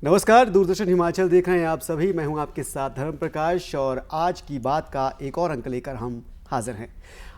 नमस्कार, दूरदर्शन हिमाचल देख रहे हैं आप सभी। मैं हूं आपके साथ धर्म प्रकाश और आज की बात का एक और अंक लेकर हम हाजिर हैं।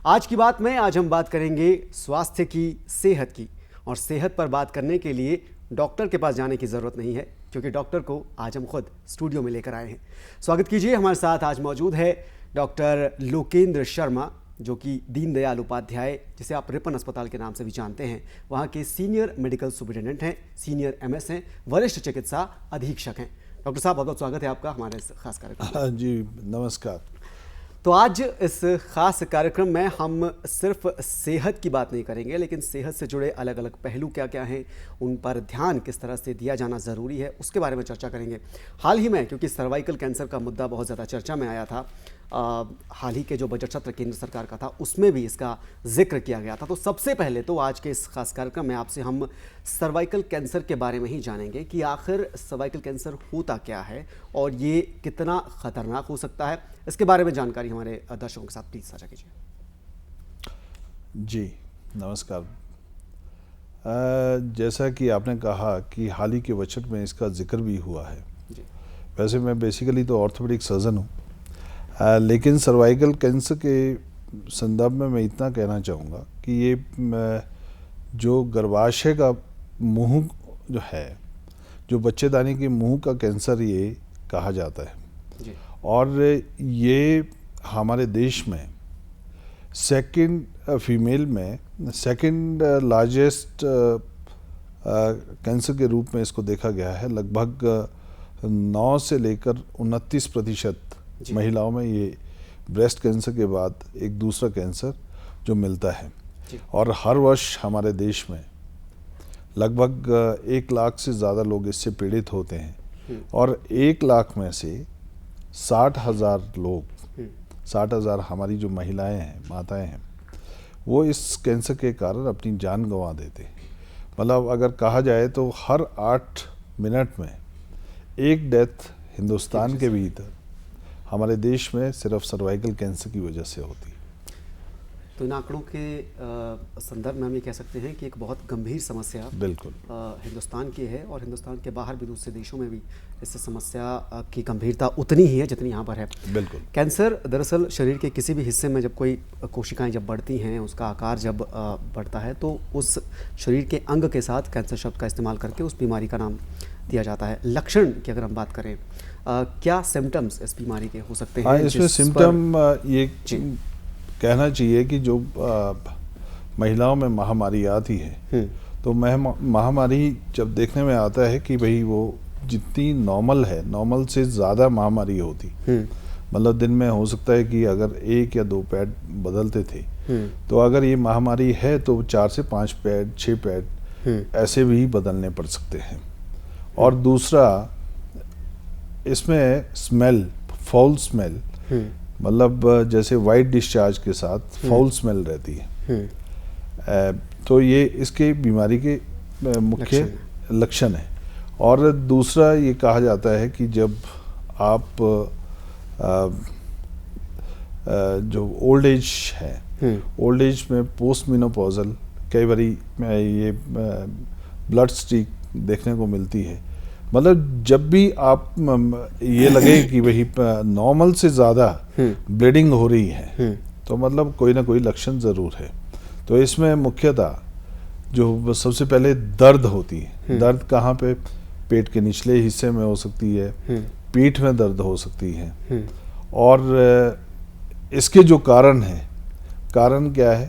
आज की बात में आज हम बात करेंगे स्वास्थ्य की, सेहत की। और सेहत पर बात करने के लिए डॉक्टर के पास जाने की ज़रूरत नहीं है, क्योंकि डॉक्टर को आज हम खुद स्टूडियो में लेकर आए हैं। स्वागत कीजिए, हमारे साथ आज मौजूद है डॉक्टर लोकेंद्र शर्मा, जो कि दीनदयाल उपाध्याय, जिसे आप रिपन अस्पताल के नाम से भी जानते हैं, वहाँ के सीनियर मेडिकल सुपरिटेंडेंट हैं, सीनियर एमएस हैं, वरिष्ठ चिकित्सा अधीक्षक हैं। डॉक्टर साहब, बहुत बहुत स्वागत है आपका हमारे इस खास कार्यक्रम में। जी नमस्कार। तो आज इस खास कार्यक्रम में हम सिर्फ सेहत की बात नहीं करेंगे, लेकिन सेहत से जुड़े अलग अलग पहलू क्या क्या हैं, उन पर ध्यान किस तरह से दिया जाना ज़रूरी है, उसके बारे में चर्चा करेंगे। हाल ही में, क्योंकि सर्वाइकल कैंसर का मुद्दा बहुत ज़्यादा चर्चा में आया था, हाल ही के जो बजट सत्र केंद्र सरकार का था, उसमें भी इसका जिक्र किया गया था। तो सबसे पहले तो आज के इस खास कार्यक्रम में आपसे हम सर्वाइकल कैंसर के बारे में ही जानेंगे कि आखिर सर्वाइकल कैंसर होता क्या है और ये कितना खतरनाक हो सकता है। इसके बारे में जानकारी हमारे दर्शकों के साथ प्लीज साझा कीजिए। जी नमस्कार। जैसा कि आपने कहा कि हाल ही के बजट में इसका जिक्र भी हुआ है। जी। वैसे मैं बेसिकली तो ऑर्थोपेडिक सर्जन हूँ, लेकिन सर्वाइकल कैंसर के संदर्भ में मैं इतना कहना चाहूँगा कि ये जो गर्भाशय का मुंह जो है, जो बच्चेदानी के मुंह का कैंसर ये कहा जाता है। जी। और ये हमारे देश में फीमेल में सेकंड लार्जेस्ट कैंसर के रूप में इसको देखा गया है। लगभग 9 से लेकर 29% महिलाओं में ये ब्रेस्ट कैंसर के बाद एक दूसरा कैंसर जो मिलता है। और हर वर्ष हमारे देश में लगभग 1 लाख से ज़्यादा लोग इससे पीड़ित होते हैं। और 1 लाख में से 60,000 लोग, 60,000 हमारी जो महिलाएं हैं, माताएं हैं, वो इस कैंसर के कारण अपनी जान गंवा देते हैं। मतलब अगर कहा जाए तो हर 8 मिनट में एक डेथ हिंदुस्तान के भीतर हमारे देश में सिर्फ सर्वाइकल कैंसर की वजह से होती है। तो इन आंकड़ों के संदर्भ में हम ये कह सकते हैं कि एक बहुत गंभीर समस्या बिल्कुल हिंदुस्तान की है, और हिंदुस्तान के बाहर भी दूसरे देशों में भी इस समस्या की गंभीरता उतनी ही है जितनी यहाँ पर है। बिल्कुल। कैंसर दरअसल शरीर के किसी भी हिस्से में जब कोई कोशिकाएं जब बढ़ती हैं, उसका आकार जब बढ़ता है, तो उस शरीर के अंग के साथ कैंसर शब्द का इस्तेमाल करके उस बीमारी का नाम दिया जाता है। लक्षण की अगर हम बात करें, क्या सिम्टम्स इस बीमारी के हो सकते हैं? इसमें सिम्टम ये कहना चाहिए कि जो महिलाओं में महामारी आती है, तो महामारी जब देखने में आता है कि भाई वो जितनी नॉर्मल है, नॉर्मल से ज़्यादा महामारी होती। मतलब दिन में हो सकता है कि अगर 1 या 2 पैड बदलते थे, तो अगर ये महामारी है तो 4 से 5 पैड, 6 पैड ऐसे भी बदलने पड़ सकते हैं। और दूसरा, इसमें स्मेल, फाउल स्मेल, मतलब जैसे वाइट डिस्चार्ज के साथ फाउल स्मेल रहती है। तो ये इसके बीमारी के मुख्य लक्षण है। और दूसरा ये कहा जाता है कि जब आप जो ओल्ड एज है, ओल्ड एज में पोस्ट मेनोपॉजल कई बारी ये ब्लड स्ट्रीक देखने को मिलती है। मतलब जब भी आप ये लगे कि वही नॉर्मल से ज़्यादा ब्लीडिंग हो रही है, तो मतलब कोई ना कोई लक्षण ज़रूर है। तो इसमें मुख्यतः जो सबसे पहले दर्द होती है। दर्द कहाँ पे? पेट के निचले हिस्से में हो सकती है, पीठ में दर्द हो सकती है। और इसके जो कारण हैं, कारण क्या है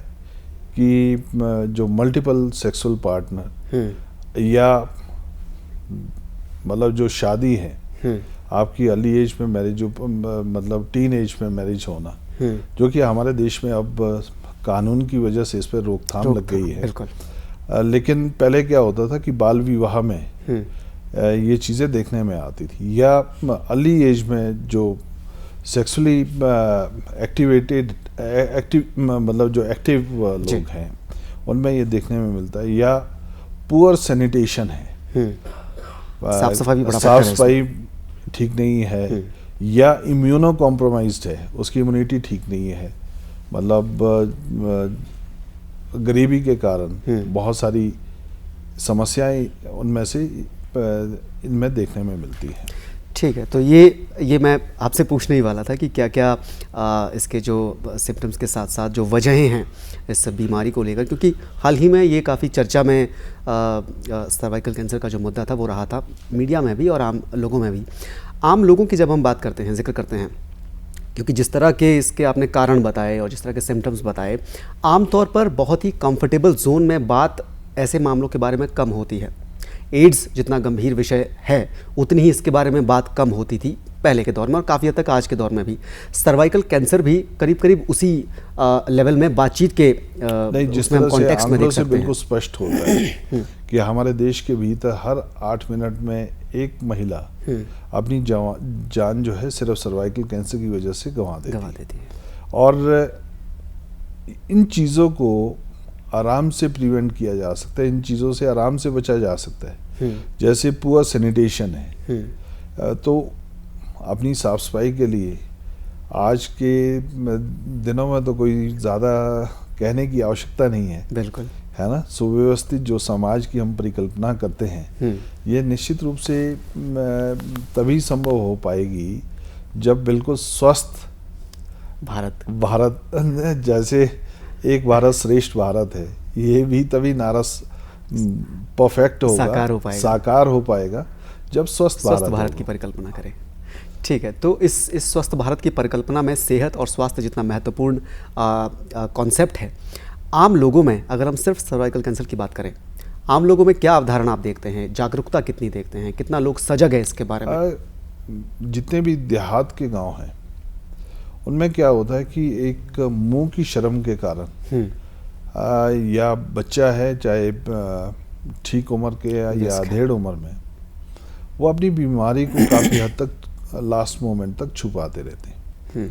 कि जो मल्टीपल सेक्सुअल पार्टनर या मतलब जो शादी है, आपकी अर्ली एज में मैरिज, जो मतलब टीन एज में मैरिज होना, जो कि हमारे देश में अब कानून की वजह से इस पर रोकथाम लग गई है। लेकिन पहले क्या होता था कि बाल विवाह में ये चीज़ें देखने में आती थी, या अर्ली एज में जो सेक्सुअली मतलब जो एक्टिव लोग हैं, उनमें ये देखने में मिलता है। या पुअर सैनिटेशन है, साफ सफाई ठीक नहीं है, या इम्यूनो कॉम्प्रोमाइज्ड है, उसकी इम्यूनिटी ठीक नहीं है। मतलब गरीबी के कारण बहुत सारी समस्याएं उनमें से इनमें देखने में मिलती है। ठीक है, तो ये मैं आपसे पूछने ही वाला था कि क्या क्या इसके जो सिम्टम्स के साथ साथ जो वजहें हैं इस बीमारी को लेकर, क्योंकि हाल ही में ये काफ़ी चर्चा में सर्वाइकल कैंसर का जो मुद्दा था वो रहा था मीडिया में भी और आम लोगों में भी। आम लोगों की जब हम बात करते हैं, जिक्र करते हैं, क्योंकि जिस तरह के इसके आपने कारण बताए और जिस तरह के सिम्टम्स बताए, आमतौर पर बहुत ही कंफर्टेबल जोन में बात ऐसे मामलों के बारे में कम होती है। एड्स जितना गंभीर विषय है उतनी ही इसके बारे में बात कम होती थी पहले के दौर में और काफ़ी हद तक आज के दौर में भी। सर्वाइकल कैंसर भी करीब करीब उसी लेवल में बातचीत के नहीं, जिस तरह से आंकड़ों से बिल्कुल स्पष्ट होता है कि हमारे देश के भीतर हर 8 मिनट में एक महिला अपनी जान जो है सिर्फ सर्वाइकल कैंसर की वजह से गंवा देती है। और इन चीज़ों को आराम से प्रिवेंट किया जा सकता है, इन चीज़ों से आराम से बचा जा सकता है। जैसे पुअर सैनिटेशन है, तो अपनी साफ सफाई के लिए आज के दिनों में तो कोई ज़्यादा कहने की आवश्यकता नहीं है, बिल्कुल, है ना। सुव्यवस्थित जो समाज की हम परिकल्पना करते हैं, ये निश्चित रूप से तभी संभव हो पाएगी जब बिल्कुल स्वस्थ भारत जैसे एक भारत श्रेष्ठ भारत है, ये भी तभी नारस परफेक्ट होगा, साकार हो पाएगा जब स्वस्थ भारत की परिकल्पना करें। ठीक है, तो इस स्वस्थ भारत की परिकल्पना में सेहत और स्वास्थ्य जितना महत्वपूर्ण कॉन्सेप्ट है, आम लोगों में अगर हम सिर्फ सर्वाइकल कैंसर की बात करें, आम लोगों में क्या अवधारणा आप देखते हैं, जागरूकता कितनी देखते हैं, कितना लोग सजग है इसके बारे में? जितने भी देहात के गांव हैं उनमें क्या होता है कि एक मुंह की शर्म के कारण या बच्चा है चाहे ठीक उम्र के या अधेड़ उम्र में, वो अपनी बीमारी को काफ़ी हद तक लास्ट मोमेंट तक छुपाते रहते हैं।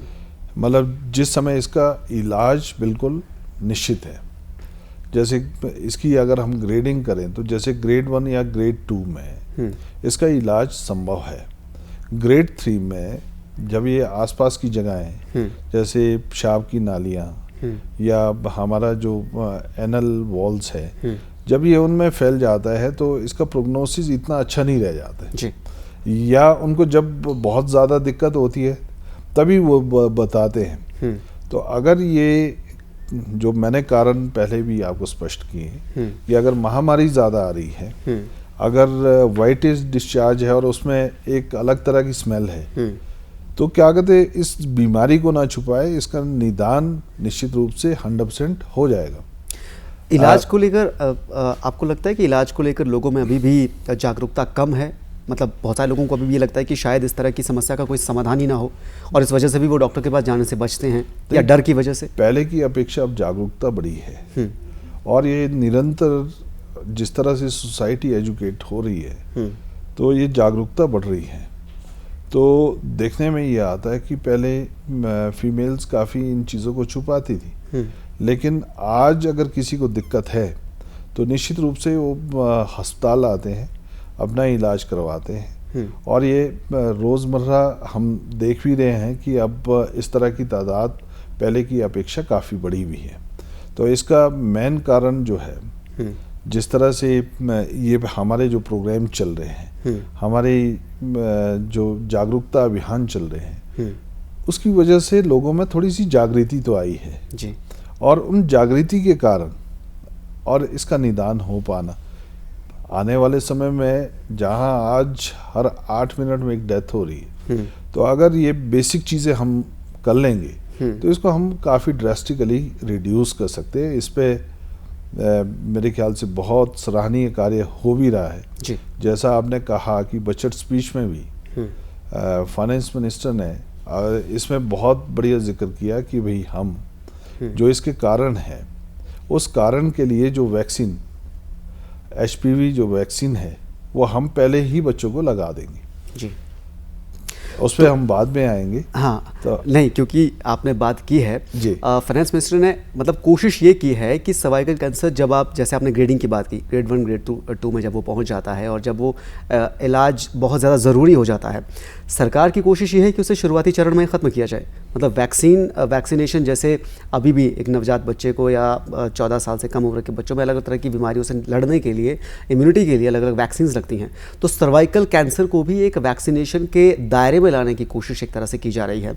मतलब जिस समय इसका इलाज बिल्कुल निश्चित है, जैसे इसकी अगर हम ग्रेडिंग करें तो जैसे ग्रेड 1 या ग्रेड 2 में इसका इलाज संभव है। ग्रेड 3 में जब ये आसपास की जगहें जैसे पेशाब की नालियाँ या हमारा जो एनल वॉल्स है, जब ये उनमें फैल जाता है तो इसका प्रोग्नोसिस इतना अच्छा नहीं रह जाता है जी। या उनको जब बहुत ज़्यादा दिक्कत होती है तभी वो बताते हैं। तो अगर ये जो मैंने कारण पहले भी आपको स्पष्ट किए कि अगर महामारी ज़्यादा आ रही है, अगर वाइटिश डिस्चार्ज है और उसमें एक अलग तरह की स्मेल है, तो क्या कहते इस बीमारी को ना छुपाए, इसका निदान निश्चित रूप से 100% हो जाएगा। इलाज को लेकर आपको लगता है कि इलाज को लेकर लोगों में अभी भी जागरूकता कम है? मतलब बहुत सारे लोगों को अभी भी ये लगता है कि शायद इस तरह की समस्या का कोई समाधान ही ना हो और इस वजह से भी वो डॉक्टर के पास जाने से बचते हैं या डर की वजह से? पहले की अपेक्षा अब जागरूकता बढ़ी है और ये निरंतर जिस तरह से सोसाइटी एजुकेट हो रही है तो ये जागरूकता बढ़ रही है। तो देखने में ये आता है कि पहले फीमेल्स काफ़ी इन चीज़ों को छुपाती थी, लेकिन आज अगर किसी को दिक्कत है तो निश्चित रूप से वो अस्पताल आते हैं, अपना इलाज करवाते हैं और ये रोज़मर्रा हम देख भी रहे हैं कि अब इस तरह की तादाद पहले की अपेक्षा काफ़ी बढ़ी हुई है। तो इसका मेन कारण जो है, जिस तरह से ये हमारे जो प्रोग्राम चल रहे हैं, हमारे जो जागरूकता अभियान चल रहे हैं, उसकी वजह से लोगों में थोड़ी सी जागृति तो आई है जी। और उन जागृति के कारण और इसका निदान हो पाना आने वाले समय में, जहां आज हर 8 मिनट में एक डेथ हो रही है, तो अगर ये बेसिक चीज़ें हम कर लेंगे तो इसको हम काफ़ी ड्रास्टिकली रिड्यूस कर सकते हैं। इस पे मेरे ख्याल से बहुत सराहनीय कार्य हो भी रहा है जी। जैसा आपने कहा कि बजट स्पीच में भी फाइनेंस मिनिस्टर ने इसमें बहुत बढ़िया जिक्र किया कि भाई हम जो इसके कारण है, उस कारण के लिए जो वैक्सीन HPV जो वैक्सीन है वो हम पहले ही बच्चों को लगा देंगे जी। उस पर हम बाद में आएंगे। हाँ तो नहीं, क्योंकि आपने बात की है जी। फाइनेंस मिनिस्टर ने मतलब कोशिश ये की है कि सर्वाइकल कैंसर जब आप, जैसे आपने ग्रेडिंग की बात की, ग्रेड 1 ग्रेड 2 में जब वो पहुंच जाता है और जब वो इलाज बहुत ज़्यादा ज़रूरी हो जाता है, सरकार की कोशिश ये है कि उसे शुरुआती चरण में ख़त्म किया जाए। मतलब वैक्सीनेशन, जैसे अभी भी एक नवजात बच्चे को या 14 साल से कम उम्र के बच्चों में अलग अलग तरह की बीमारियों से लड़ने के लिए, इम्यूनिटी के लिए अलग अलग वैक्सीन लगती हैं, तो सर्वाइकल कैंसर को भी एक वैक्सीनेशन के दायरे में लाने की कोशिश एक तरह से की जा रही है।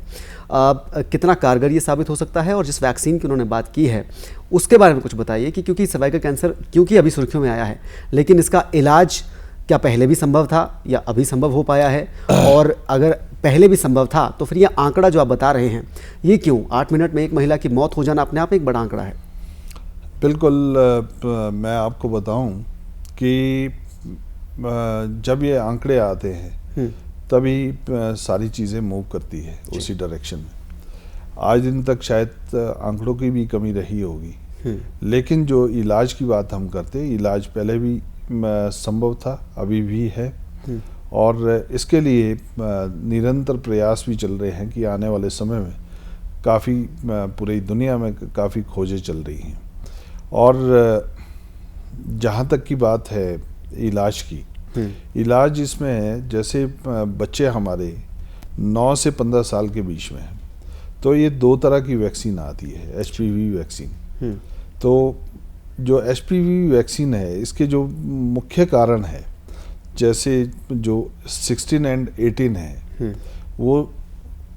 कितना कारगर ये साबित हो सकता है, और जिस वैक्सीन की उन्होंने बात की है उसके बारे में कुछ बताइए कि क्योंकि सर्वाइकल कैंसर क्योंकि अभी सुर्खियों में आया है, लेकिन इसका इलाज क्या पहले भी संभव था या अभी संभव हो पाया है, और अगर पहले भी संभव था तो फिर ये आंकड़ा जो आप बता रहे हैं ये क्यों? 8 मिनट में एक महिला की मौत हो जाना अपने आप में एक बड़ा आंकड़ा है। बिल्कुल। मैं आपको बताऊं कि जब ये आंकड़े आते हैं तभी सारी चीज़ें मूव करती है उसी डायरेक्शन में। आज दिन तक शायद आंकड़ों की भी कमी रही होगी, लेकिन जो इलाज की बात हम करते हैं, इलाज पहले भी संभव था, अभी भी है, और इसके लिए निरंतर प्रयास भी चल रहे हैं कि आने वाले समय में काफ़ी पूरी दुनिया में काफ़ी खोजें चल रही हैं। और जहाँ तक की बात है इलाज की, इलाज इसमें है, जैसे बच्चे हमारे 9 से 15 साल के बीच में हैं, तो ये 2 तरह की वैक्सीन आती है, HPV वैक्सीन। तो जो HPV वैक्सीन है, इसके जो मुख्य कारण है, जैसे जो 16 एंड 18 है वो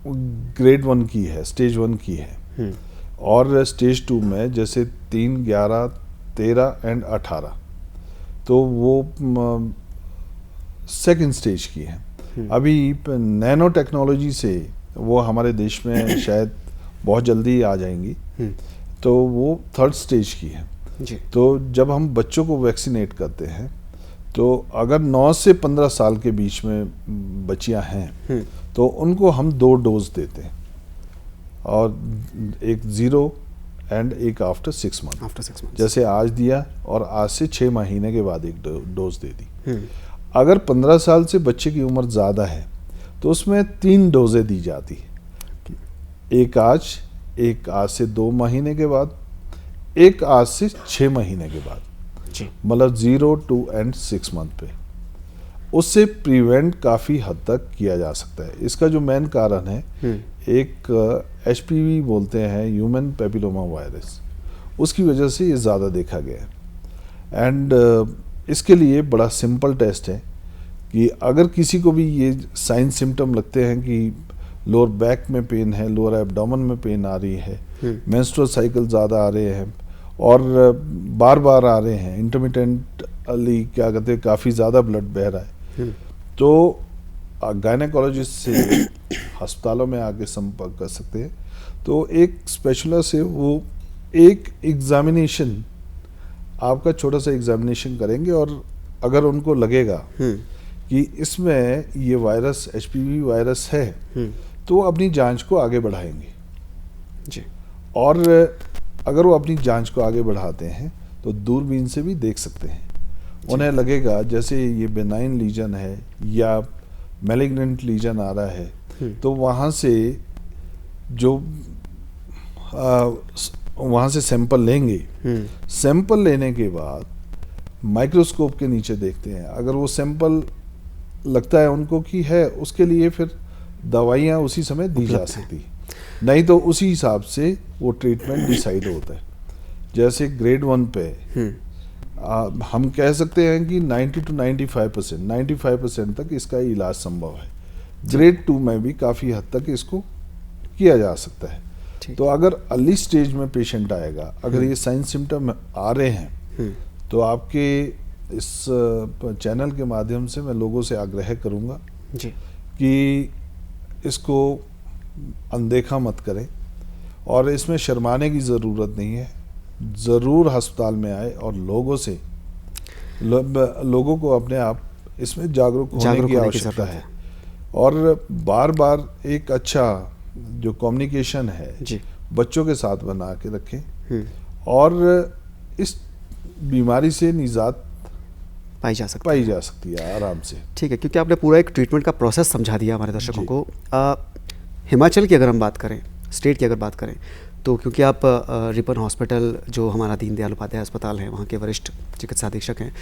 ग्रेड 1 की है, स्टेज 1 की है, और स्टेज 2 में जैसे 3, 11, 13 एंड 18, तो वो सेकंड स्टेज की है। अभी नैनो टेक्नोलॉजी से वो हमारे देश में शायद बहुत जल्दी आ जाएंगी, तो वो थर्ड स्टेज की है जी। तो जब हम बच्चों को वैक्सीनेट करते हैं, तो अगर 9 से 15 साल के बीच में बच्चियां हैं तो उनको हम 2 डोज देते हैं, और एक 0 एंड एक आफ्टर 6 मंथ। जैसे आज दिया और आज से 6 महीने के बाद एक डोज दे दी। अगर 15 साल से बच्चे की उम्र ज़्यादा है तो उसमें 3 डोजें दी जाती है, एक आज से 2 महीने के बाद, एक आज से 6 महीने के बाद, मतलब 0, 2 एंड 6 मंथ पे। उससे प्रिवेंट काफ़ी हद तक किया जा सकता है। इसका जो मेन कारण है, एक HPV बोलते हैं, ह्यूमन पेपिलोमा वायरस, उसकी वजह से ये ज़्यादा देखा गया है। एंड इसके लिए बड़ा सिंपल टेस्ट है कि अगर किसी को भी ये साइन सिम्टम लगते हैं कि लोअर बैक में पेन है, लोअर एब्डोमेन में पेन आ रही है, मेंस्ट्रुअल साइकिल ज़्यादा आ रहे हैं और बार बार आ रहे हैं, इंटरमिटेंटली क्या कहते हैं, काफ़ी ज़्यादा ब्लड बह रहा है, तो गायनेकोलॉजिस्ट से अस्पतालों में आके संपर्क कर सकते हैं। तो एक स्पेशलिस्ट है, वो एक एग्जामिनेशन, आपका छोटा सा एग्जामिनेशन करेंगे, और अगर उनको लगेगा कि इसमें ये वायरस HPV वायरस है, तो अपनी जांच को आगे बढ़ाएंगे जी। और अगर वो अपनी जांच को आगे बढ़ाते हैं तो दूरबीन से भी देख सकते हैं। उन्हें लगेगा जैसे ये बेनाइन लीजन है या मैलिग्नेंट लीजन आ रहा है, तो वहाँ से सैंपल लेंगे। सैंपल लेने के बाद माइक्रोस्कोप के नीचे देखते हैं, अगर वो सैंपल लगता है उनको कि है, उसके लिए फिर दवाइयाँ उसी समय दी जा सकती है, नहीं तो उसी हिसाब से वो ट्रीटमेंट डिसाइड होता है। जैसे ग्रेड 1 पे हम कह सकते हैं कि 90 to 95% तक इसका इलाज संभव है। ग्रेड 2 में भी काफ़ी हद तक इसको किया जा सकता है। तो अगर अर्ली स्टेज में पेशेंट आएगा, अगर ये साइन सिम्टम आ रहे हैं, तो आपके इस चैनल के माध्यम से मैं लोगों से आग्रह करूंगा कि इसको अनदेखा मत करें, और इसमें शर्माने की ज़रूरत नहीं है। ज़रूर अस्पताल में आए और लोगों को अपने आप इसमें जागरूक होने की आवश्यकता है। और बार बार एक अच्छा जो कम्युनिकेशन है बच्चों के साथ बना के रखें, और इस बीमारी से निजात पाई जा सकती है आराम से। ठीक है, क्योंकि आपने पूरा एक ट्रीटमेंट का प्रोसेस समझा दिया हमारे दर्शकों को। हिमाचल की अगर हम बात करें, स्टेट की अगर बात करें, तो क्योंकि आप रिपन हॉस्पिटल जो हमारा दीनदयाल उपाध्याय अस्पताल है वहाँ के वरिष्ठ चिकित्सा अधीक्षक हैं,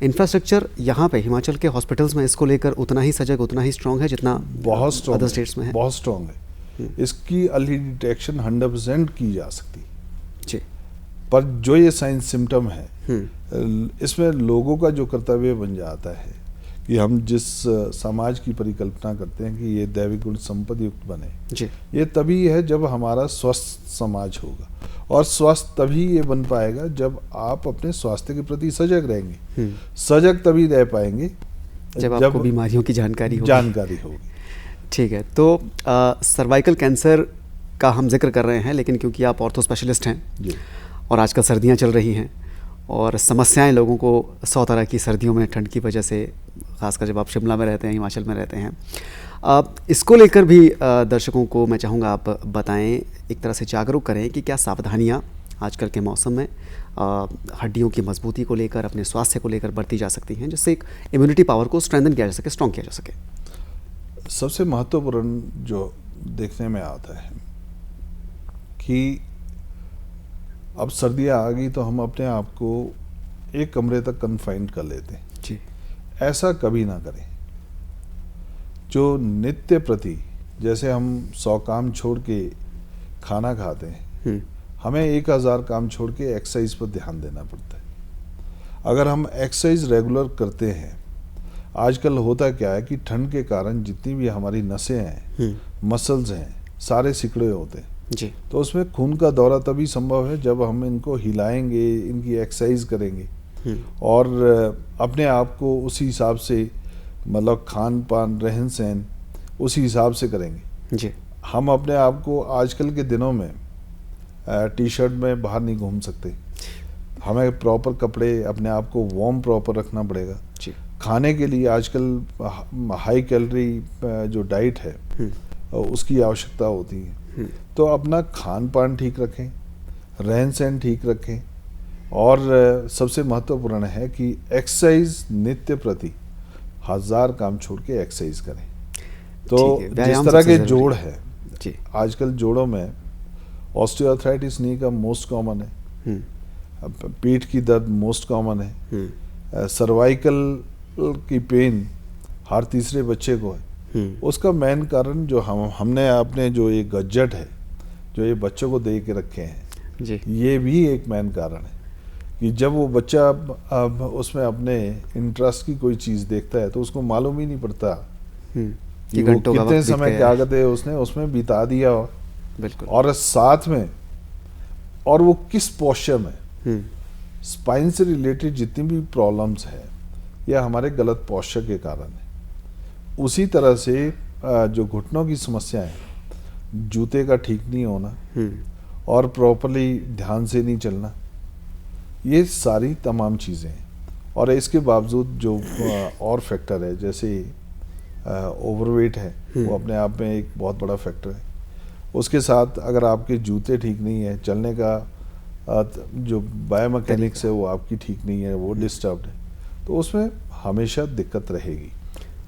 इंफ्रास्ट्रक्चर यहाँ पे हिमाचल के हॉस्पिटल्स में इसको लेकर उतना ही सजग, उतना ही स्ट्रॉन्ग है जितना बहुत स्ट्रॉन्ग अदर स्टेट्स में है? बहुत स्ट्रॉन्ग है। इसकी अर्ली डिटेक्शन 100% की जा सकती है जी। पर जो ये साइन सिम्टम है, इसमें लोगों का जो कर्तव्य बन जाता है कि हम जिस समाज की परिकल्पना करते हैं कि ये दैविक गुण संपद युक्त बने जी, ये तभी है जब हमारा स्वस्थ समाज होगा, और स्वस्थ तभी ये बन पाएगा जब आप अपने स्वास्थ्य के प्रति सजग रहेंगे। सजग तभी रह पाएंगे जब आपको बीमारियों की जानकारी होगी। ठीक है, तो सर्वाइकल कैंसर का हम जिक्र कर रहे हैं, लेकिन क्योंकि आप ऑर्थो स्पेशलिस्ट हैं जी, और आजकल सर्दियां चल रही हैं और समस्याएं लोगों को 100 तरह की सर्दियों में ठंड की वजह से, खासकर जब आप शिमला में रहते हैं, हिमाचल में रहते हैं, इसको लेकर भी दर्शकों को मैं चाहूँगा आप बताएं, एक तरह से जागरूक करें कि क्या सावधानियाँ आजकल के मौसम में हड्डियों की मजबूती को लेकर, अपने स्वास्थ्य को लेकर बरती जा सकती हैं, जिससे एक इम्यूनिटी पावर को स्ट्रेंथन किया जा सके, स्ट्रॉन्ग किया जा सके। सबसे महत्वपूर्ण जो देखने में आता है कि अब सर्दियाँ आ गई तो हम अपने आप को एक कमरे तक कन्फाइंड कर लेते हैं जी। ऐसा कभी ना करें। जो नित्य प्रति, जैसे हम 100 काम छोड़ के खाना खाते हैं, हमें 1000 काम छोड़ के एक्सरसाइज पर ध्यान देना पड़ता है। अगर हम एक्सरसाइज रेगुलर करते हैं, आजकल होता क्या है कि ठंड के कारण जितनी भी हमारी नसें हैं, मसल्स हैं, सारे सिकुड़े होते हैं जी। तो उसमें खून का दौरा तभी संभव है जब हम इनको हिलाएंगे, इनकी एक्सरसाइज करेंगे और अपने आप को उसी हिसाब से, मतलब खान पान, रहन सहन उसी हिसाब से करेंगे जी। हम अपने आप को आजकल के दिनों में टी शर्ट में बाहर नहीं घूम सकते, हमें प्रॉपर कपड़े, अपने आप को वार्म प्रॉपर रखना पड़ेगा जी। खाने के लिए आजकल हाई कैलोरी जो डाइट है उसकी आवश्यकता होती है। तो अपना खान पान ठीक रखें, रहन सहन ठीक रखें, और सबसे महत्वपूर्ण है कि एक्सरसाइज नित्य प्रति 1000 काम छोड़ के एक्सरसाइज करें। तो जिस तरह के जोड़ है जी, आजकल जोड़ों में ऑस्टियोआर्थराइटिस नी का मोस्ट कॉमन है, पीठ की दर्द मोस्ट कॉमन है, सर्वाइकल की पेन हर तीसरे बच्चे को है। उसका मेन कारण जो हमने अपने जो ये गज्जट है जो ये बच्चों को दे के रखे हैं जी, ये भी एक मेन कारण है कि जब वो बच्चा अब उसमें अपने इंटरेस्ट की कोई चीज़ देखता है तो उसको मालूम ही नहीं पड़ता कि वो कितने समय क्या कहते हैं उसने उसमें बिता दिया हो, बिल्कुल, और साथ में और वो किस पोस्चर में। स्पाइन से रिलेटेड जितनी भी प्रॉब्लम्स है यह हमारे गलत पोस्चर के कारण है। उसी तरह से जो घुटनों की समस्या है, जूते का ठीक नहीं होना और प्रॉपरली ध्यान से नहीं चलना, ये सारी तमाम चीज़ें हैं। और इसके बावजूद जो और फैक्टर है, जैसे ओवरवेट है, वो अपने आप में एक बहुत बड़ा फैक्टर है। उसके साथ अगर आपके जूते ठीक नहीं है, चलने का जो बायोमैकेनिक्स है वो आपकी ठीक नहीं है, वो डिस्टर्ब्ड है, तो उसमें हमेशा दिक्कत रहेगी।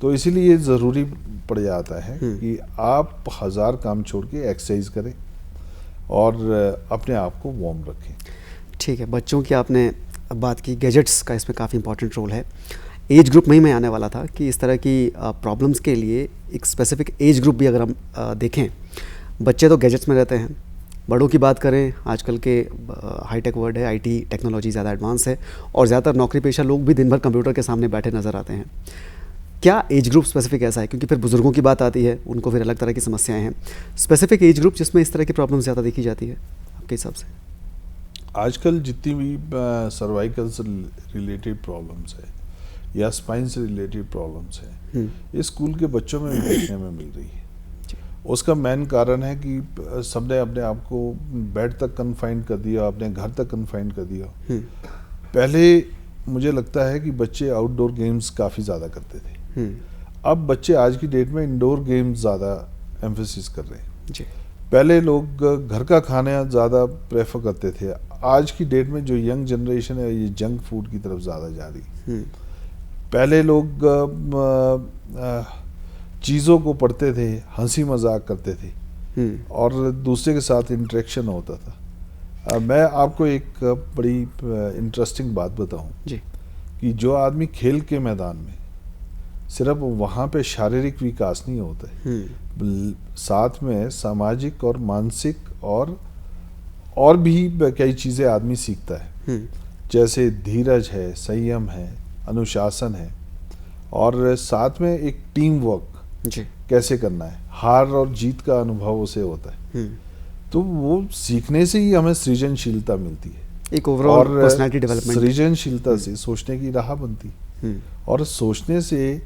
तो इसीलिए ये ज़रूरी पड़ जाता है कि आप 1000 काम छोड़ के एक्सरसाइज करें और अपने आप को वार्म रखें। ठीक है, बच्चों की आपने बात की, गैजेट्स का इसमें काफ़ी इंपॉर्टेंट रोल है। एज ग्रुप में ही मैं आने वाला था कि इस तरह की प्रॉब्लम्स के लिए एक स्पेसिफिक एज ग्रुप भी अगर हम देखें, बच्चे तो गैजेट्स में रहते हैं, बड़ों की बात करें, आजकल के हाईटेक वर्ल्ड है, आईटी टेक्नोलॉजी ज़्यादा एडवांस है और ज़्यादातर नौकरी पेशा लोग भी दिन भर कंप्यूटर के सामने बैठे नज़र आते हैं। क्या एज ग्रुप स्पेसिफिक ऐसा है, क्योंकि फिर बुजुर्गों की बात आती है, उनको फिर अलग तरह की समस्याएं हैं, स्पेसिफिक एज ग्रुप जिसमें इस तरह की प्रॉब्लम ज़्यादा देखी जाती है आपके हिसाब से? आजकल जितनी भी सर्वाइकल से रिलेटेड प्रॉब्लम्स है या स्पाइन से रिलेटेड प्रॉब्लम्स है, ये स्कूल के बच्चों में भी देखने में मिल रही है। उसका मेन कारण है कि सबने अपने आप को बेड तक कन्फाइंड कर दिया, अपने घर तक कन्फाइंड कर दिया। पहले मुझे लगता है कि बच्चे आउटडोर गेम्स काफ़ी ज़्यादा करते थे, अब बच्चे आज की डेट में इंडोर गेम्स ज़्यादा एम्फेसिस कर रहे हैं जी। पहले लोग घर का खाना ज़्यादा प्रेफर करते थे, आज की डेट में जो यंग जनरेशन है ये जंक फूड की तरफ ज़्यादा जा रही है। पहले लोग चीज़ों को पढ़ते थे, हंसी मजाक करते थे और दूसरे के साथ इंटरेक्शन होता था। मैं आपको एक बड़ी इंटरेस्टिंग बात बताऊं जी। कि जो आदमी खेल के मैदान में, सिर्फ वहाँ पे शारीरिक विकास नहीं होता है, साथ में सामाजिक और मानसिक और भी कई चीज़ें आदमी सीखता है। जैसे धीरज है, संयम है, अनुशासन है और साथ में एक टीम वर्क कैसे करना है, हार और जीत का अनुभव उसे होता है। तो वो सीखने से ही हमें सृजनशीलता मिलती है, एक ओवरऑल पर्सनालिटी डेवलपमेंट। सृजनशीलता से सोचने की राह बनती और सोचने से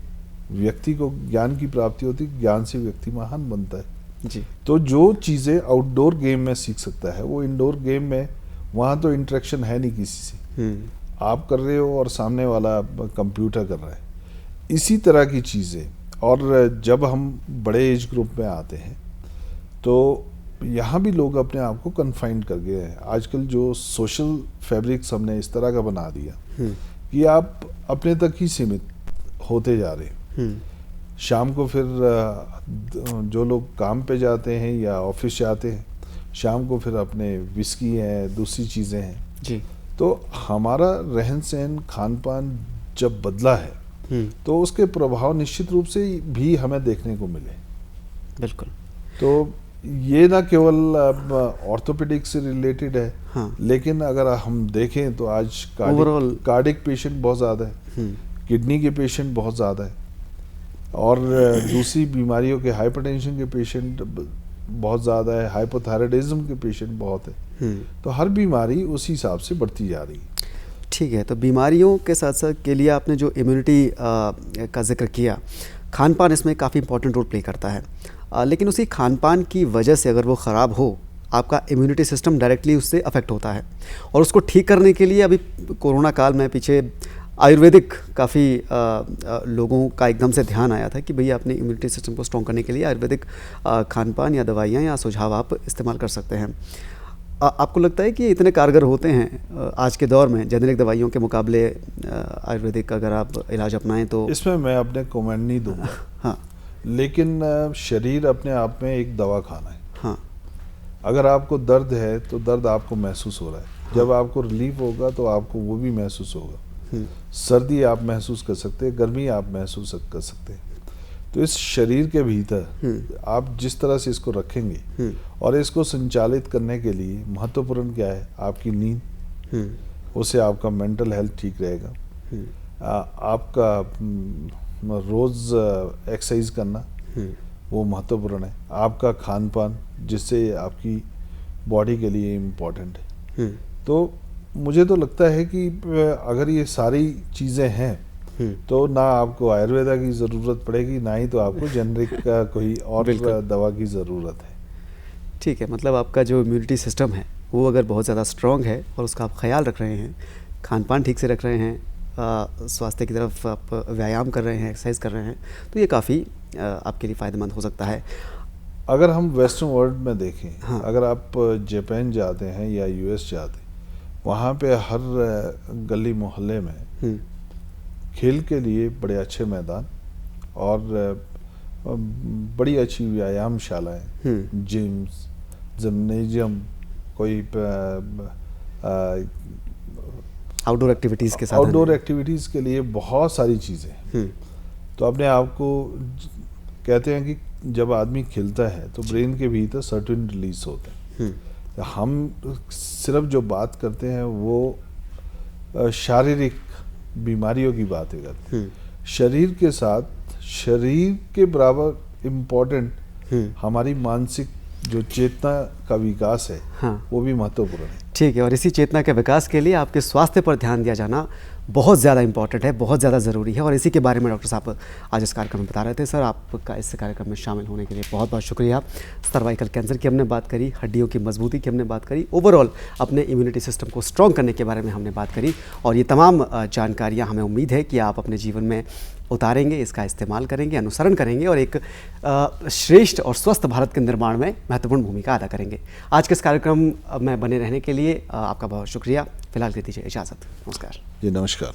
व्यक्ति को ज्ञान की प्राप्ति होती, ज्ञान से व्यक्ति महान बनता है जी। तो जो चीज़ें आउटडोर गेम में सीख सकता है वो इंडोर गेम में, वहाँ तो इंटरेक्शन है नहीं किसी से, आप कर रहे हो और सामने वाला कंप्यूटर कर रहा है। इसी तरह की चीज़ें। और जब हम बड़े एज ग्रुप में आते हैं तो यहाँ भी लोग अपने आप को कन्फाइंड कर गए हैं। आजकल जो सोशल फैब्रिक्स हमने इस तरह का बना दिया कि आप अपने तक ही सीमित होते जा रहे हैं। शाम को फिर जो लोग काम पे जाते हैं या ऑफिस जाते हैं, शाम को फिर अपने विस्की है, दूसरी चीज़ें हैं जी। तो हमारा रहन सहन, खान पान जब बदला है तो उसके प्रभाव निश्चित रूप से भी हमें देखने को मिले। बिल्कुल। तो ये ना केवल ऑर्थोपेडिक से रिलेटेड है, लेकिन अगर हम देखें तो आज कार्डिक पेशेंट बहुत ज़्यादा है, किडनी के पेशेंट बहुत ज़्यादा है और दूसरी बीमारियों के, हाइपरटेंशन के पेशेंट बहुत ज़्यादा है, हाइपोथायराइडिज्म के पेशेंट बहुत है। तो हर बीमारी उसी हिसाब से बढ़ती जा रही है। ठीक है, तो बीमारियों के साथ साथ के लिए आपने जो इम्यूनिटी का जिक्र किया, खान पान इसमें काफ़ी इंपॉर्टेंट रोल प्ले करता है। लेकिन उसी खान पान की वजह से अगर वो ख़राब हो, आपका इम्यूनिटी सिस्टम डायरेक्टली उससे अफेक्ट होता है और उसको ठीक करने के लिए अभी कोरोना काल में पीछे आयुर्वेदिक काफ़ी लोगों का एकदम से ध्यान आया था कि भैया अपने इम्यूनिटी सिस्टम को स्ट्रॉन्ग करने के लिए आयुर्वेदिक खान पान या दवाइयाँ या सुझाव आप इस्तेमाल कर सकते हैं। आपको लगता है कि इतने कारगर होते हैं आज के दौर में जेनेरिक दवाइयों के मुकाबले आयुर्वेदिक अगर आप इलाज अपनाएं तो? इसमें मैं अपने कमेंट नहीं दूंगा। हाँ, लेकिन शरीर अपने आप में एक दवा खाना है। हाँ, अगर आपको दर्द है तो दर्द आपको महसूस हो रहा है। हाँ। जब आपको रिलीफ होगा तो आपको वो भी महसूस होगा। सर्दी आप महसूस कर सकते हैं, गर्मी आप महसूस कर सकते हैं। तो इस शरीर के भीतर आप जिस तरह से इसको रखेंगे और इसको संचालित करने के लिए महत्वपूर्ण क्या है, आपकी नींद, उससे आपका मेंटल हेल्थ ठीक रहेगा। आपका रोज़ एक्सरसाइज करना वो महत्वपूर्ण है। आपका खान पान जिससे आपकी बॉडी के लिए इम्पोर्टेंट है। तो मुझे तो लगता है कि अगर ये सारी चीज़ें हैं तो ना आपको आयुर्वेदा की ज़रूरत पड़ेगी, ना ही तो आपको जेनरिक का कोई और दवा की ज़रूरत है। ठीक है, मतलब आपका जो इम्यूनिटी सिस्टम है वो अगर बहुत ज़्यादा स्ट्रॉन्ग है और उसका आप ख्याल रख रहे हैं, खान पान ठीक से रख रहे हैं, स्वास्थ्य की तरफ आप व्यायाम कर रहे हैं, एक्सरसाइज कर रहे हैं, तो ये काफ़ी आपके लिए फ़ायदेमंद हो सकता है। अगर हम वेस्टर्न वर्ल्ड में देखें, हाँ। अगर आप जापान जाते हैं या यूएस जाते हैं, वहाँ पे हर गली मोहल्ले में खेल के लिए बड़े अच्छे मैदान और बड़ी अच्छी व्यायामशालाएं, जिम्स, जिम्नेजियम, कोई आउटडोर एक्टिविटीज़ के साथ, आउटडोर एक्टिविटीज़ के लिए बहुत सारी चीज़ें। तो अपने आप को कहते हैं कि जब आदमी खेलता है तो ब्रेन के भीतर सर्टेन रिलीज होता है। तो हम सिर्फ जो बात करते हैं वो शारीरिक बीमारियों की बातें करते हैं। शरीर के साथ शरीर के बराबर इम्पोर्टेंट हमारी मानसिक जो चेतना का विकास है, हाँ, वो भी महत्वपूर्ण है। ठीक है, और इसी चेतना के विकास के लिए आपके स्वास्थ्य पर ध्यान दिया जाना बहुत ज़्यादा इंपॉर्टेंट है, बहुत ज़्यादा ज़रूरी है और इसी के बारे में डॉक्टर साहब आज इस कार्यक्रम में बता रहे थे। सर, आपका इस कार्यक्रम में शामिल होने के लिए बहुत बहुत शुक्रिया। सर्वाइकल कैंसर की हमने बात करी, हड्डियों की मजबूती की हमने बात करी, ओवरऑल अपने इम्यूनिटी सिस्टम को स्ट्रॉन्ग करने के बारे में हमने बात करी और ये तमाम जानकारियाँ हमें उम्मीद है कि आप अपने जीवन में उतारेंगे, इसका इस्तेमाल करेंगे, अनुसरण करेंगे और एक श्रेष्ठ और स्वस्थ भारत के निर्माण में महत्वपूर्ण भूमिका अदा करेंगे। आज के इस कार्यक्रम में बने रहने के लिए आपका बहुत शुक्रिया। फिलहाल के दीजिए इजाज़त। नमस्कार। जी नमस्कार।